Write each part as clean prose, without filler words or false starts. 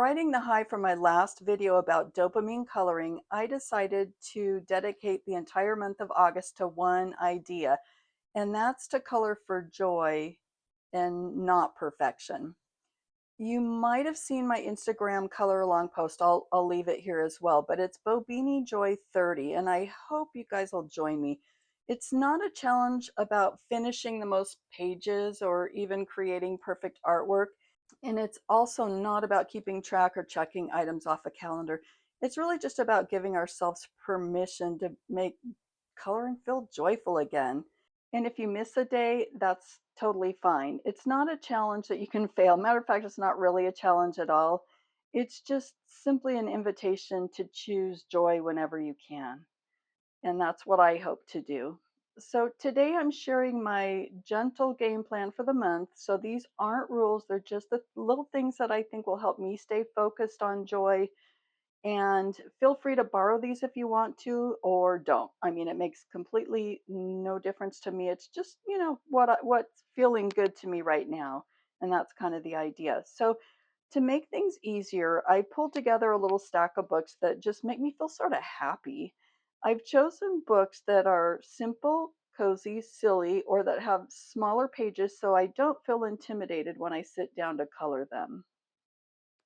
Riding the high from my last video about dopamine coloring, I decided to dedicate the entire month of August to one idea, and that's to color for joy and not perfection. You might have seen my Instagram color along post. I'll leave it here as well, but it's Bobini Joy 30, and I hope you guys will join me. It's not a challenge about finishing the most pages or even creating perfect artwork. And it's also not about keeping track or checking items off a calendar. It's really just about giving ourselves permission to make coloring feel joyful again. And if you miss a day, that's totally fine. It's not a challenge that you can fail. Matter of fact, it's not really a challenge at all. It's just simply an invitation to choose joy whenever you can. And that's what I hope to do. So today I'm sharing my gentle game plan for the month. So these aren't rules, they're just the little things that I think will help me stay focused on joy. And feel free to borrow these if you want to or don't. I mean, it makes completely no difference to me. It's just, what's feeling good to me right now. And that's kind of the idea. So to make things easier, I pulled together a little stack of books that just make me feel sort of happy. I've chosen books that are simple, cozy, silly, or that have smaller pages so I don't feel intimidated when I sit down to color them.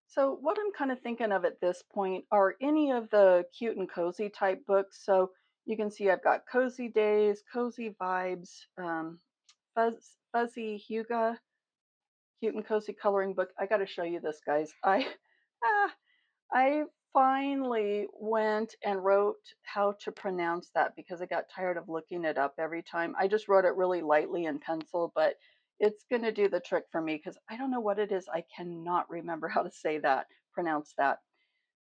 So, what I'm kind of thinking of at this point are any of the cute and cozy type books. So, you can see I've got Cozy Days, Cozy Vibes, Fuzzy Huga, Cute and Cozy Coloring Book. I got to show you this, guys. Ah, I finally went and wrote how to pronounce that because I got tired of looking it up every time. I just wrote it really lightly in pencil, but it's going to do the trick for me because I don't know what it is. I cannot remember how to say that, pronounce that.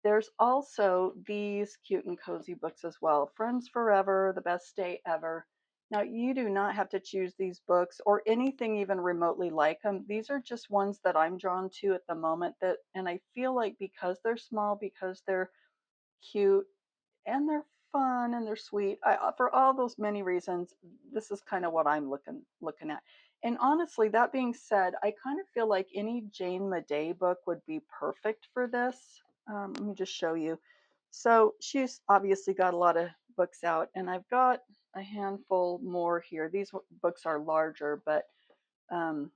There's also these cute and cozy books as well. Friends Forever, The Best Day Ever. Now, you do not have to choose these books or anything even remotely like them. These are just ones that I'm drawn to at the moment and I feel like because they're small, because they're cute and they're fun and they're sweet, for all those many reasons, this is kind of what I'm looking at. And honestly, that being said, I kind of feel like any Jane Maday book would be perfect for this. Let me just show you. So she's obviously got a lot of books out, and I've got a handful more here. These books are larger, but um,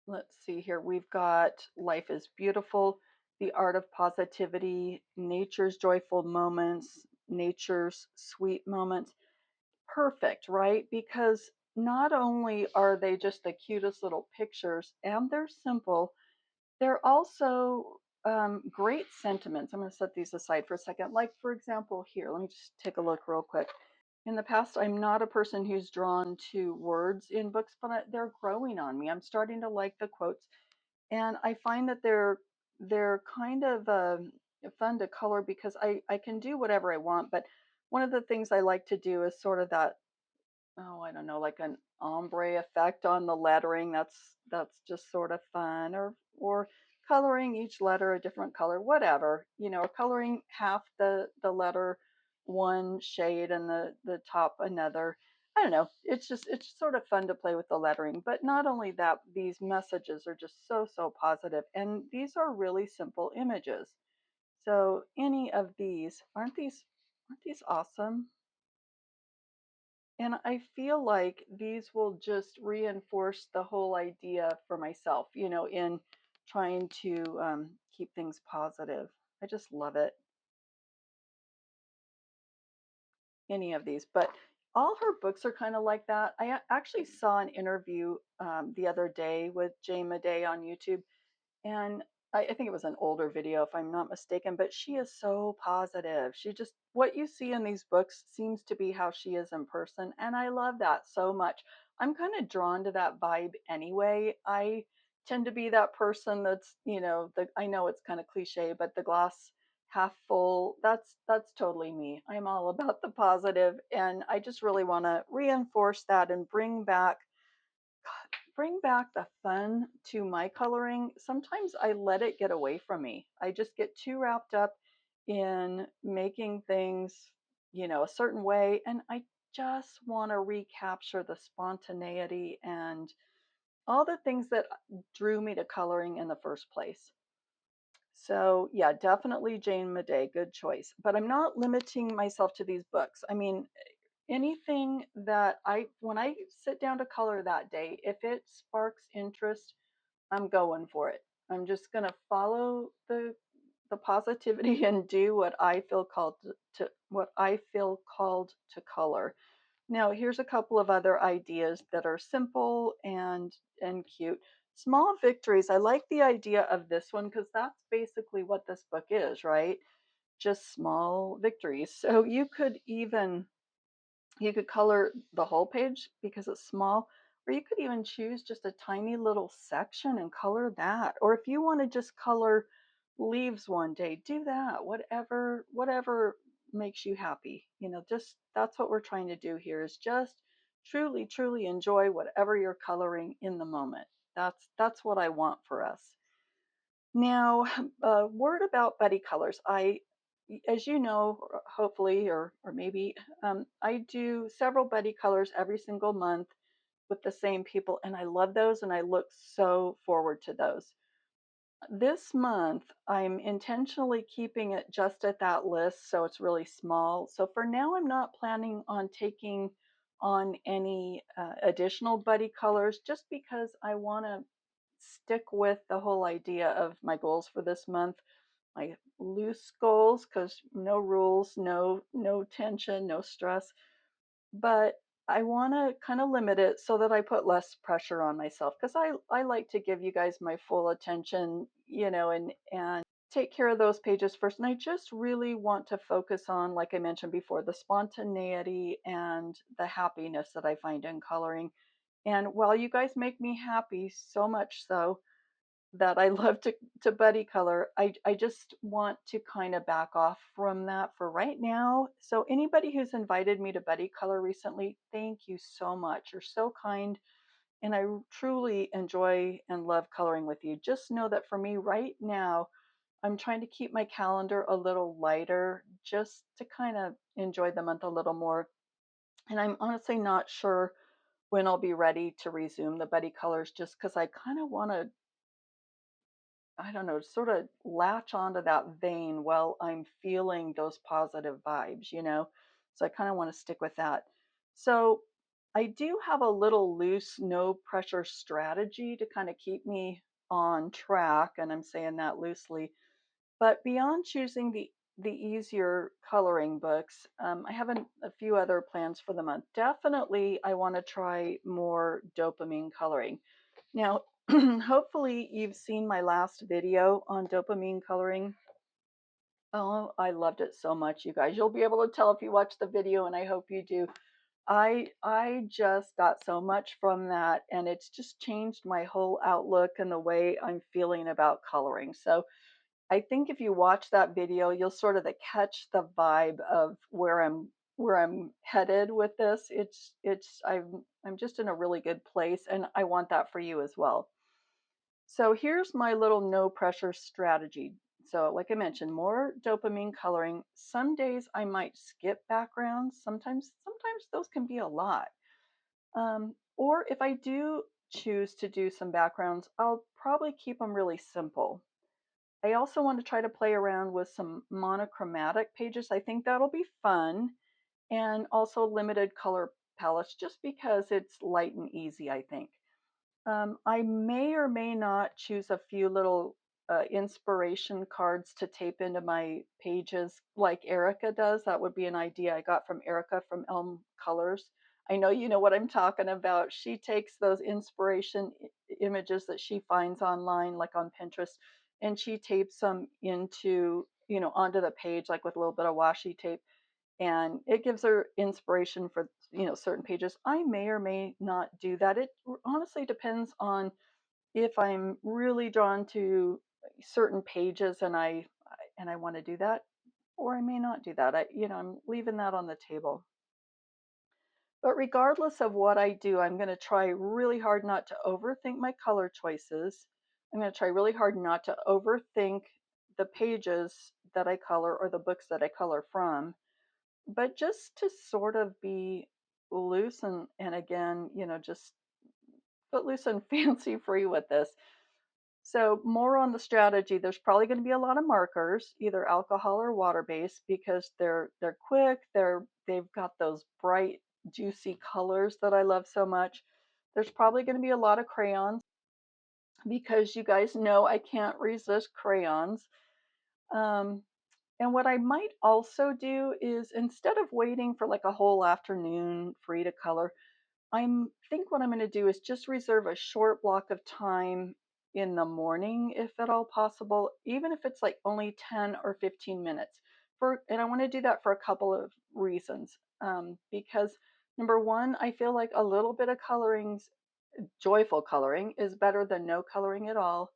let's see here. We've got Life is Beautiful, The Art of Positivity, Nature's Joyful Moments, Nature's Sweet Moments. Perfect, right? Because not only are they just the cutest little pictures and they're simple, they're also great sentiments. I'm going to set these aside for a second. Like, for example, here, let me just take a look real quick. In the past, I'm not a person who's drawn to words in books, but they're growing on me. I'm starting to like the quotes, and I find that they're kind of fun to color because I can do whatever I want. But one of the things I like to do is sort of that, oh, I don't know, like an ombre effect on the lettering. That's just sort of fun, or coloring each letter a different color, whatever, or coloring half the letter one shade and the top another. I don't know. It's sort of fun to play with the lettering. But not only that, these messages are just so positive, and these are really simple images. So any of these, aren't these awesome? And I feel like these will just reinforce the whole idea for myself, in trying to keep things positive. I just love it. Any of these, but all her books are kind of like that. Actually saw an interview the other day with Jane Maday on YouTube, and I think it was an older video if I'm not mistaken, but she is so positive. She just, what you see in these books seems to be how she is in person. And I love that so much. I'm kind of drawn to that vibe anyway. I tend to be that person that's, I know it's kind of cliche, but the glass half full, that's totally me. I'm all about the positive, and I just really want to reinforce that and bring back the fun to my coloring. Sometimes I let it get away from me. I just get too wrapped up in making things, a certain way, and I just want to recapture the spontaneity and all the things that drew me to coloring in the first place. So yeah, definitely Jane Maday, good choice. But I'm not limiting myself to these books. I mean, anything that when I sit down to color that day, if it sparks interest, I'm going for it. I'm just gonna follow the positivity and do what I feel called to what I feel called to color. Now, here's a couple of other ideas that are simple and cute. Small victories. I like the idea of this one because that's basically what this book is, right? Just small victories. So you could color the whole page because it's small, or you could even choose just a tiny little section and color that. Or if you want to just color leaves one day, do that. Whatever makes you happy. Just that's what we're trying to do here is just truly enjoy whatever you're coloring in the moment. That's what I want for us. Now, a word about buddy colors. As you know, hopefully, or maybe, I do several buddy colors every single month with the same people, and I love those, and I look so forward to those. This month, I'm intentionally keeping it just at that list, so it's really small. So for now, I'm not planning on taking on any additional buddy colors just because I want to stick with the whole idea of my goals for this month, my loose goals, because no rules, no tension, no stress. But I want to kind of limit it so that I put less pressure on myself because I like to give you guys my full attention, and take care of those pages first. And I just really want to focus on, like I mentioned before, the spontaneity and the happiness that I find in coloring. And while you guys make me happy, so much so that I love to buddy color, I just want to kind of back off from that for right now. So anybody who's invited me to buddy color recently, thank you so much. You're so kind, and I truly enjoy and love coloring with you. Just know that for me right now, I'm trying to keep my calendar a little lighter just to kind of enjoy the month a little more. And I'm honestly not sure when I'll be ready to resume the buddy colors just because I kind of want to, I don't know, sort of latch onto that vein while I'm feeling those positive vibes. So I kind of want to stick with that. So I do have a little loose, no pressure strategy to kind of keep me on track, and I'm saying that loosely. But beyond choosing the easier coloring books, I have a few other plans for the month. Definitely, I want to try more dopamine coloring. Now, hopefully you've seen my last video on dopamine coloring. Oh, I loved it so much, you guys. You'll be able to tell if you watch the video, and I hope you do. I just got so much from that, and it's just changed my whole outlook and the way I'm feeling about coloring. So I think if you watch that video, you'll sort of catch the vibe of where I'm headed with this. I'm just in a really good place, and I want that for you as well. So here's my little no pressure strategy. So, like I mentioned, more dopamine coloring. Some days I might skip backgrounds. Sometimes those can be a lot. Or if I do choose to do some backgrounds, I'll probably keep them really simple. I also want to try to play around with some monochromatic pages. I think that'll be fun, and also limited color palettes just because it's light and easy, I think. I may or may not choose a few little inspiration cards to tape into my pages like Erica does. That would be an idea I got from Erica from Elm Colors. I know you know what I'm talking about. She takes those inspiration images that she finds online, like on Pinterest, and she tapes them onto the page, like with a little bit of washi tape, and it gives her inspiration for certain pages. I may or may not do that. It honestly depends on if I'm really drawn to certain pages and I want to do that, or I may not do that. I'm leaving that on the table. But regardless of what I do, I'm going to try really hard not to overthink my color choices. I'm going to try really hard not to overthink the pages that I color or the books that I color from, but just to sort of be loose and again, just footloose and fancy free with this. So more on the strategy. There's probably going to be a lot of markers, either alcohol or water based, because they're quick. They've got those bright, juicy colors that I love so much. There's probably going to be a lot of crayons because you guys know I can't resist crayons. Um, and what I might also do is instead of waiting for like a whole afternoon free to color, think what I'm going to do is just reserve a short block of time in the morning, if at all possible, even if it's like only 10 or 15 minutes. And I want to do that for a couple of reasons. Because number one, I feel like a little bit of coloring, joyful coloring, is better than no coloring at all.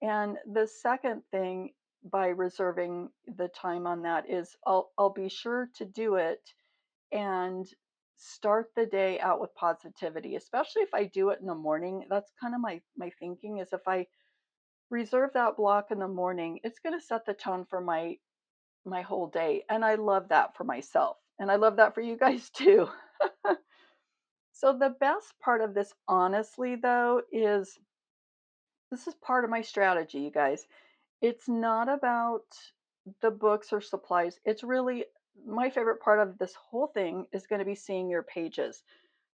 And the second thing, by reserving the time on that, is I'll be sure to do it and start the day out with positivity, especially if I do it in the morning. That's kind of my thinking, is if I reserve that block in the morning, it's going to set the tone for my whole day. And I love that for myself. And I love that for you guys too. So the best part of this, honestly, though, is this is part of my strategy, you guys. It's not about the books or supplies. It's really my favorite part of this whole thing is going to be seeing your pages.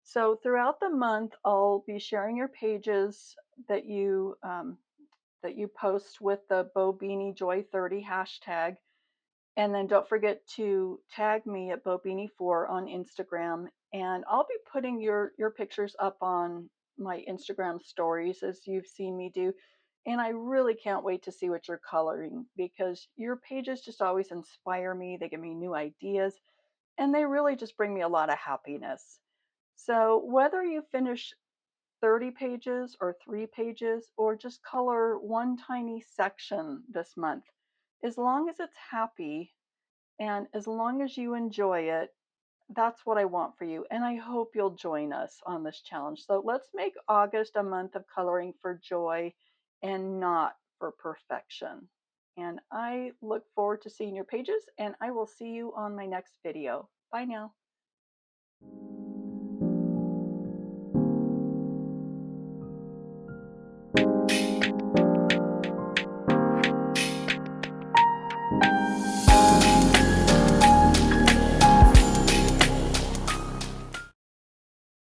So throughout the month, I'll be sharing your pages that you post with the Bo Beanie Joy 30 hashtag, and then don't forget to tag me at BoBeanie4 on Instagram, and I'll be putting your pictures up on my Instagram stories as you've seen me do. And I really can't wait to see what you're coloring because your pages just always inspire me. They give me new ideas, and they really just bring me a lot of happiness. So whether you finish 30 pages or 3 pages or just color one tiny section this month, as long as it's happy and as long as you enjoy it, that's what I want for you. And I hope you'll join us on this challenge. So let's make August a month of coloring for joy and not for perfection. And I look forward to seeing your pages, and I will see you on my next video. Bye now.